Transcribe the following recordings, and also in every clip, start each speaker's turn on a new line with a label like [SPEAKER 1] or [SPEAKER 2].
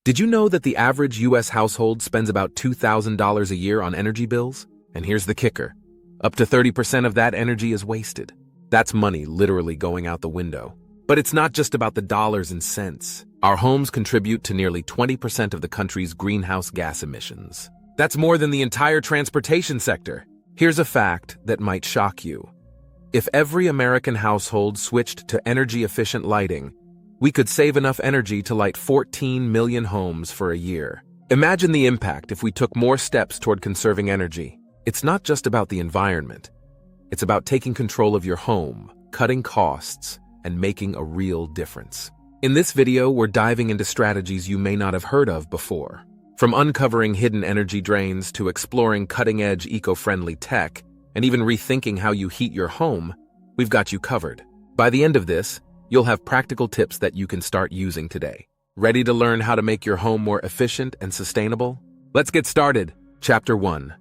[SPEAKER 1] Did you know that the average US household spends about $2,000 a year on energy bills? And here's the kicker. Up to 30% of that energy is wasted. That's money literally going out the window. But it's not just about the dollars and cents. Our homes contribute to nearly 20% of the country's greenhouse gas emissions. That's more than the entire transportation sector. Here's a fact that might shock you. If every American household switched to energy-efficient lighting, we could save enough energy to light 14 million homes for a year. Imagine the impact if we took more steps toward conserving energy. It's not just about the environment. It's about taking control of your home, cutting costs, and making a real difference. In this video, we're diving into strategies you may not have heard of before. From uncovering hidden energy drains to exploring cutting-edge eco-friendly tech, and even rethinking how you heat your home, we've got you covered. By the end of this, you'll have practical tips that you can start using today. Ready to learn how to make your home more efficient and sustainable? Let's get started. Chapter 1.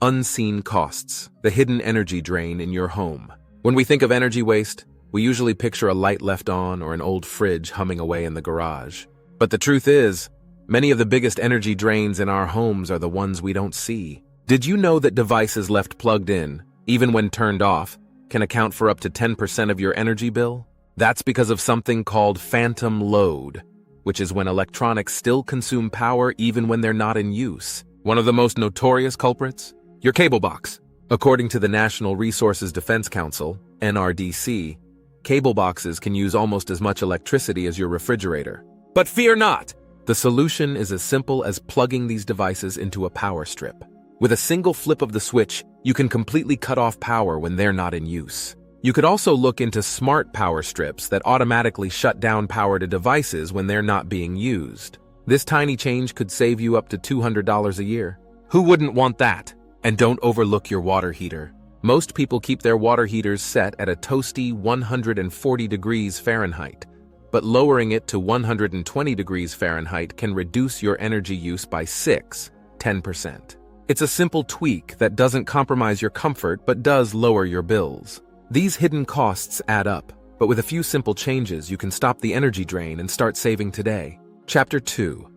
[SPEAKER 1] Unseen costs, the hidden energy drain in your home. When we think of energy waste, we usually picture a light left on or an old fridge humming away in the garage. But the truth is, many of the biggest energy drains in our homes are the ones we don't see. Did you know that devices left plugged in, even when turned off, can account for up to 10% of your energy bill? That's because of something called phantom load, which is when electronics still consume power even when they're not in use. One of the most notorious culprits? Your cable box. According to the National Resources Defense Council, NRDC, cable boxes can use almost as much electricity as your refrigerator. But fear not! The solution is as simple as plugging these devices into a power strip. With a single flip of the switch, you can completely cut off power when they're not in use. You could also look into smart power strips that automatically shut down power to devices when they're not being used. This tiny change could save you up to $200 a year. Who wouldn't want that? And don't overlook your water heater. Most people keep their water heaters set at a toasty 140 degrees Fahrenheit, but lowering it to 120 degrees Fahrenheit can reduce your energy use by 10%. It's a simple tweak that doesn't compromise your comfort but does lower your bills. These hidden costs add up, but with a few simple changes you can stop the energy drain and start saving today. Chapter 2.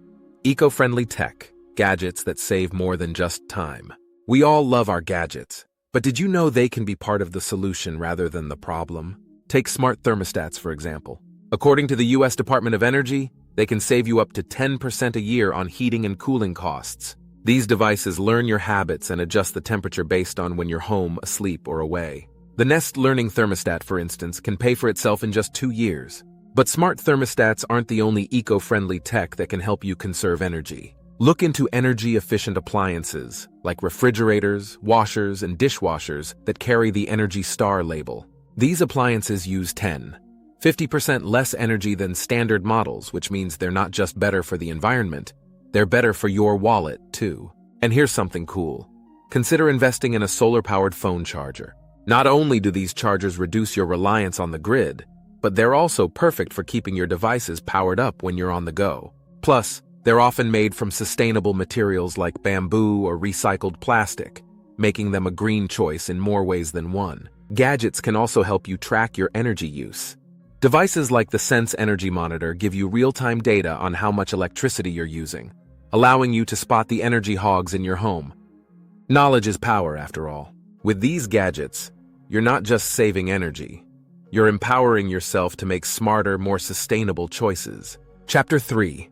[SPEAKER 1] Eco-friendly tech, gadgets that save more than just time. We all love our gadgets, but did you know they can be part of the solution rather than the problem? Take smart thermostats, for example. According to the US Department of Energy, they can save you up to 10% a year on heating and cooling costs. These devices learn your habits and adjust the temperature based on when you're home, asleep, or away. The Nest Learning Thermostat, for instance, can pay for itself in just 2 years. But smart thermostats aren't the only eco-friendly tech that can help you conserve energy. Look into energy-efficient appliances, like refrigerators, washers, and dishwashers that carry the Energy Star label. These appliances use 50% less energy than standard models, which means they're not just better for the environment, they're better for your wallet, too. And here's something cool. Consider investing in a solar-powered phone charger. Not only do these chargers reduce your reliance on the grid, but they're also perfect for keeping your devices powered up when you're on the go. Plus, they're often made from sustainable materials like bamboo or recycled plastic, making them a green choice in more ways than one. Gadgets can also help you track your energy use. Devices like the Sense Energy Monitor give you real-time data on how much electricity you're using, allowing you to spot the energy hogs in your home. Knowledge is power, after all. With these gadgets, you're not just saving energy. You're empowering yourself to make smarter, more sustainable choices. Chapter 3.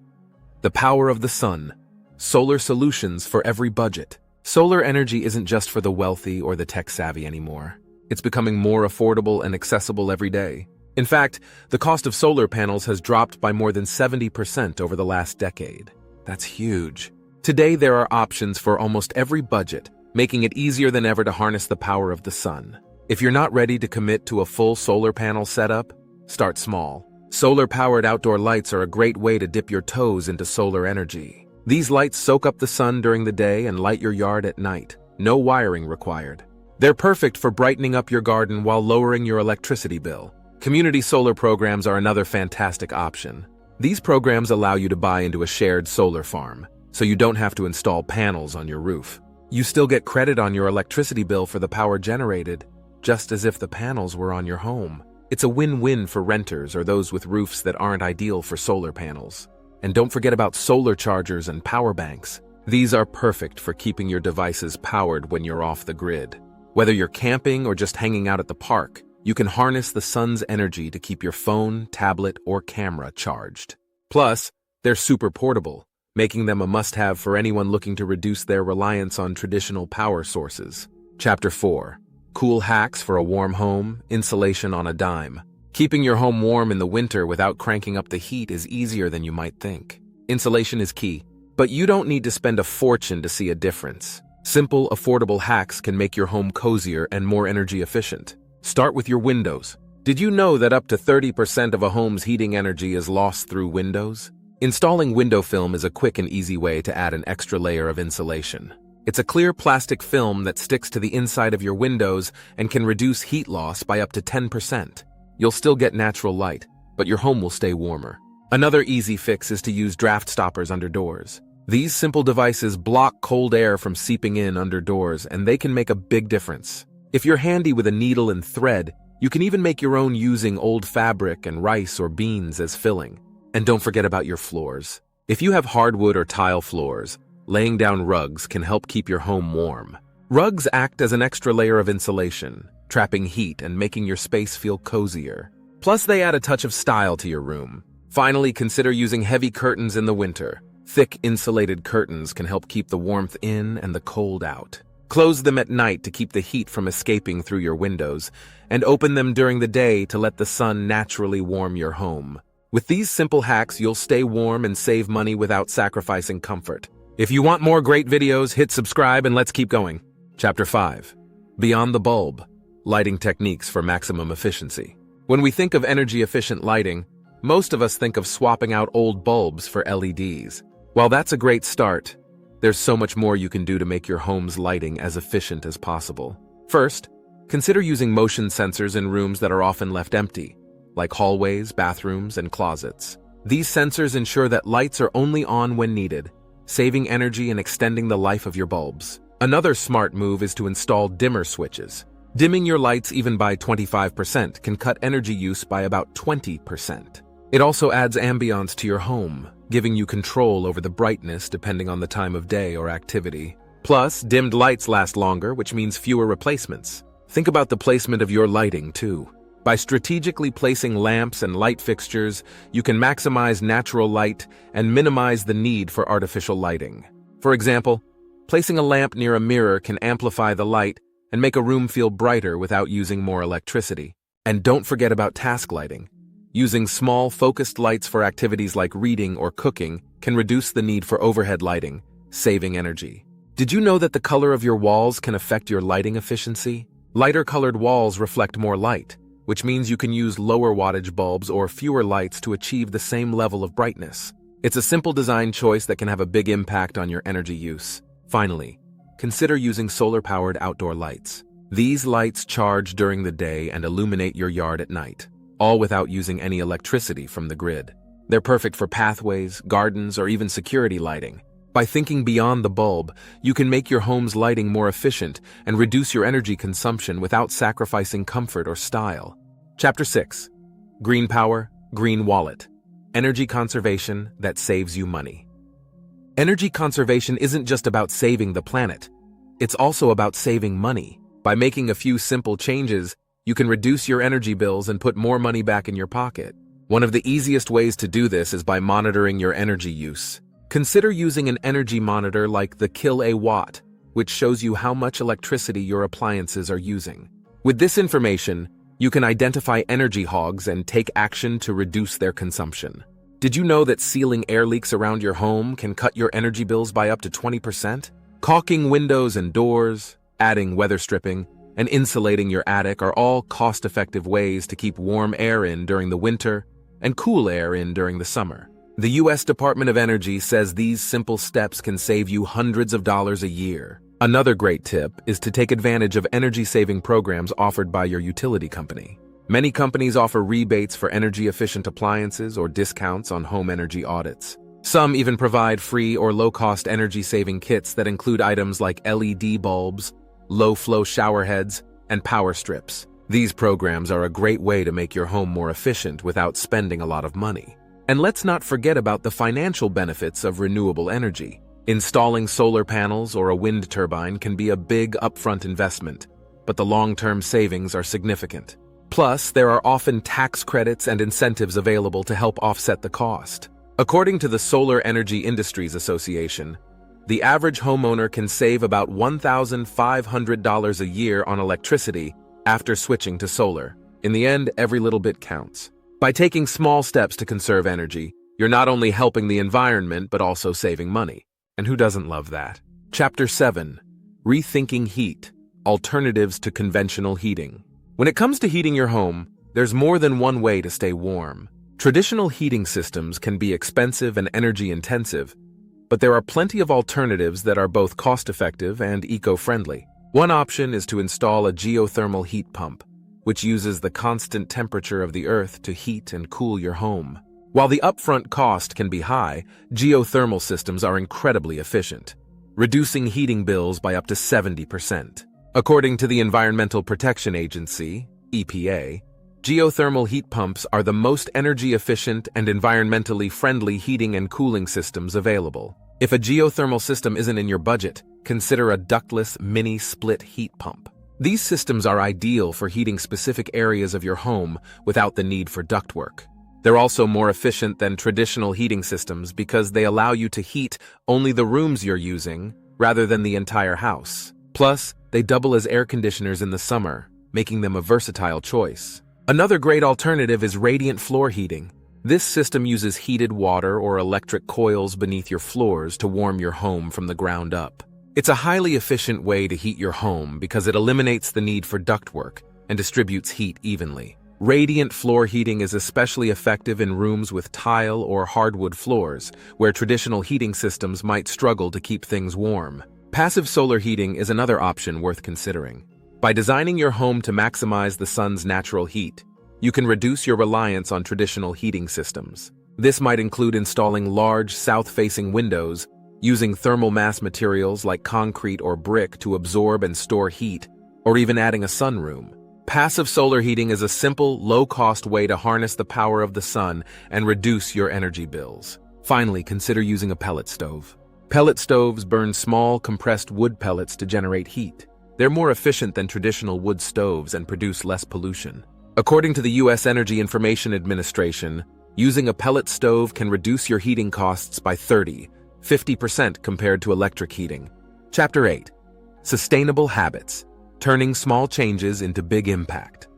[SPEAKER 1] The Power of the Sun. Solar solutions for every budget. Solar energy isn't just for the wealthy or the tech-savvy anymore. It's becoming more affordable and accessible every day. In fact, the cost of solar panels has dropped by more than 70% over the last decade. That's huge. Today, there are options for almost every budget, making it easier than ever to harness the power of the sun. If you're not ready to commit to a full solar panel setup, start small. Solar-powered outdoor lights are a great way to dip your toes into solar energy. These lights soak up the sun during the day and light your yard at night. No wiring required. They're perfect for brightening up your garden while lowering your electricity bill. Community solar programs are another fantastic option. These programs allow you to buy into a shared solar farm, so you don't have to install panels on your roof. You still get credit on your electricity bill for the power generated, just as if the panels were on your home. It's a win-win for renters or those with roofs that aren't ideal for solar panels. And don't forget about solar chargers and power banks. These are perfect for keeping your devices powered when you're off the grid. Whether you're camping or just hanging out at the park, you can harness the sun's energy to keep your phone, tablet, or camera charged. Plus, they're super portable, making them a must-have for anyone looking to reduce their reliance on traditional power sources. Chapter 4. Cool hacks for a warm home, insulation on a dime. Keeping your home warm in the winter without cranking up the heat is easier than you might think. Insulation is key, but you don't need to spend a fortune to see a difference. Simple, affordable hacks can make your home cozier and more energy efficient. Start with your windows. Did you know that up to 30% of a home's heating energy is lost through windows? Installing window film is a quick and easy way to add an extra layer of insulation. It's a clear plastic film that sticks to the inside of your windows and can reduce heat loss by up to 10%. You'll still get natural light, but your home will stay warmer. Another easy fix is to use draft stoppers under doors. These simple devices block cold air from seeping in under doors, and they can make a big difference. If you're handy with a needle and thread, you can even make your own using old fabric and rice or beans as filling. And don't forget about your floors. If you have hardwood or tile floors, laying down rugs can help keep your home warm. Rugs act as an extra layer of insulation, trapping heat and making your space feel cozier. Plus, they add a touch of style to your room. Finally, consider using heavy curtains in the winter. Thick, insulated curtains can help keep the warmth in and the cold out. Close them at night to keep the heat from escaping through your windows, and open them during the day to let the sun naturally warm your home. With these simple hacks, you'll stay warm and save money without sacrificing comfort. If you want more great videos, hit subscribe and let's keep going. Chapter 5. Beyond the bulb. Lighting techniques for maximum efficiency. When we think of energy-efficient lighting, most of us think of swapping out old bulbs for LEDs. While that's a great start, there's so much more you can do to make your home's lighting as efficient as possible. First, consider using motion sensors in rooms that are often left empty, like hallways, bathrooms, and closets. These sensors ensure that lights are only on when needed, saving energy and extending the life of your bulbs. Another smart move is to install dimmer switches. Dimming your lights even by 25% can cut energy use by about 20%. It also adds ambiance to your home, giving you control over the brightness depending on the time of day or activity. Plus, dimmed lights last longer, which means fewer replacements. Think about the placement of your lighting, too. By strategically placing lamps and light fixtures, you can maximize natural light and minimize the need for artificial lighting. For example, placing a lamp near a mirror can amplify the light and make a room feel brighter without using more electricity. And don't forget about task lighting. Using small, focused lights for activities like reading or cooking can reduce the need for overhead lighting, saving energy. Did you know that the color of your walls can affect your lighting efficiency? Lighter-colored walls reflect more light, which means you can use lower wattage bulbs or fewer lights to achieve the same level of brightness. It's a simple design choice that can have a big impact on your energy use. Finally, consider using solar-powered outdoor lights. These lights charge during the day and illuminate your yard at night, all without using any electricity from the grid. They're perfect for pathways, gardens, or even security lighting. By thinking beyond the bulb, you can make your home's lighting more efficient and reduce your energy consumption without sacrificing comfort or style. Chapter 6. Green Power, Green Wallet. Energy conservation that saves you money. Energy conservation isn't just about saving the planet. It's also about saving money. By making a few simple changes, you can reduce your energy bills and put more money back in your pocket. One of the easiest ways to do this is by monitoring your energy use. Consider using an energy monitor like the Kill a Watt, which shows you how much electricity your appliances are using. With this information, you can identify energy hogs and take action to reduce their consumption. Did you know that sealing air leaks around your home can cut your energy bills by up to 20%? Caulking windows and doors, adding weather stripping, and insulating your attic are all cost-effective ways to keep warm air in during the winter and cool air in during the summer. The U.S. Department of Energy says these simple steps can save you hundreds of dollars a year. Another great tip is to take advantage of energy-saving programs offered by your utility company. Many companies offer rebates for energy-efficient appliances or discounts on home energy audits. Some even provide free or low-cost energy-saving kits that include items like LED bulbs, low-flow shower heads, and power strips. These programs are a great way to make your home more efficient without spending a lot of money. And let's not forget about the financial benefits of renewable energy. Installing solar panels or a wind turbine can be a big upfront investment, but the long-term savings are significant. Plus, there are often tax credits and incentives available to help offset the cost. According to the Solar Energy Industries Association, the average homeowner can save about $1,500 a year on electricity after switching to solar. In the end, every little bit counts. By taking small steps to conserve energy, you're not only helping the environment but also saving money. And who doesn't love that? Chapter 7. Rethinking Heat: Alternatives to Conventional Heating. When it comes to heating your home, there's more than one way to stay warm. Traditional heating systems can be expensive and energy-intensive, but there are plenty of alternatives that are both cost-effective and eco-friendly. One option is to install a geothermal heat pump, which uses the constant temperature of the earth to heat and cool your home. While the upfront cost can be high, geothermal systems are incredibly efficient, reducing heating bills by up to 70%. According to the Environmental Protection Agency, EPA, geothermal heat pumps are the most energy-efficient and environmentally friendly heating and cooling systems available. If a geothermal system isn't in your budget, consider a ductless mini-split heat pump. These systems are ideal for heating specific areas of your home without the need for ductwork. They're also more efficient than traditional heating systems because they allow you to heat only the rooms you're using rather than the entire house. Plus, they double as air conditioners in the summer, making them a versatile choice. Another great alternative is radiant floor heating. This system uses heated water or electric coils beneath your floors to warm your home from the ground up. It's a highly efficient way to heat your home because it eliminates the need for ductwork and distributes heat evenly. Radiant floor heating is especially effective in rooms with tile or hardwood floors, where traditional heating systems might struggle to keep things warm. Passive solar heating is another option worth considering. By designing your home to maximize the sun's natural heat, you can reduce your reliance on traditional heating systems. This might include installing large south-facing windows, using thermal mass materials like concrete or brick to absorb and store heat, or even adding a sunroom. Passive solar heating is a simple, low-cost way to harness the power of the sun and reduce your energy bills. Finally, consider using a pellet stove. Pellet stoves burn small, compressed wood pellets to generate heat. They're more efficient than traditional wood stoves and produce less pollution. According to the U.S. Energy Information Administration, using a pellet stove can reduce your heating costs by 50% compared to electric heating. Chapter 8. Sustainable Habits: Turning Small Changes into Big Impact.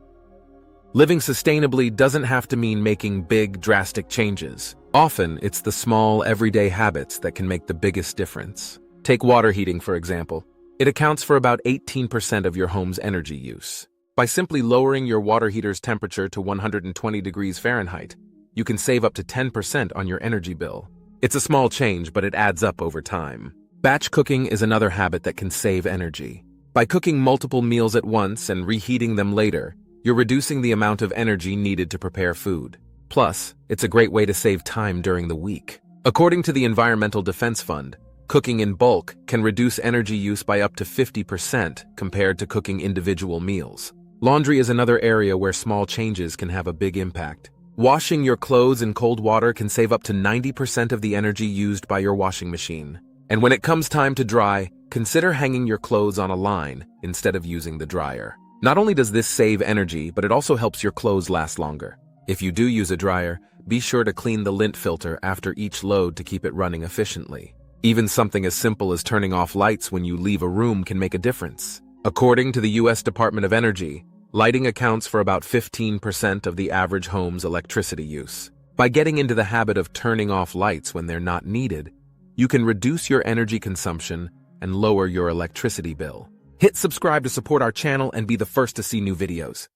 [SPEAKER 1] Living sustainably doesn't have to mean making big, drastic changes. Often, it's the small, everyday habits that can make the biggest difference. Take water heating, for example. It accounts for about 18% of your home's energy use. By simply lowering your water heater's temperature to 120 degrees Fahrenheit, you can save up to 10% on your energy bill. It's a small change, but it adds up over time. Batch cooking is another habit that can save energy. By cooking multiple meals at once and reheating them later, you're reducing the amount of energy needed to prepare food. Plus, it's a great way to save time during the week. According to the Environmental Defense Fund, cooking in bulk can reduce energy use by up to 50% compared to cooking individual meals. Laundry is another area where small changes can have a big impact. Washing your clothes in cold water can save up to 90% of the energy used by your washing machine. And when it comes time to dry, consider hanging your clothes on a line instead of using the dryer. Not only does this save energy, but it also helps your clothes last longer. If you do use a dryer, be sure to clean the lint filter after each load to keep it running efficiently. Even something as simple as turning off lights when you leave a room can make a difference. According to the U.S. Department of Energy, lighting accounts for about 15% of the average home's electricity use. By getting into the habit of turning off lights when they're not needed, you can reduce your energy consumption and lower your electricity bill. Hit subscribe to support our channel and be the first to see new videos.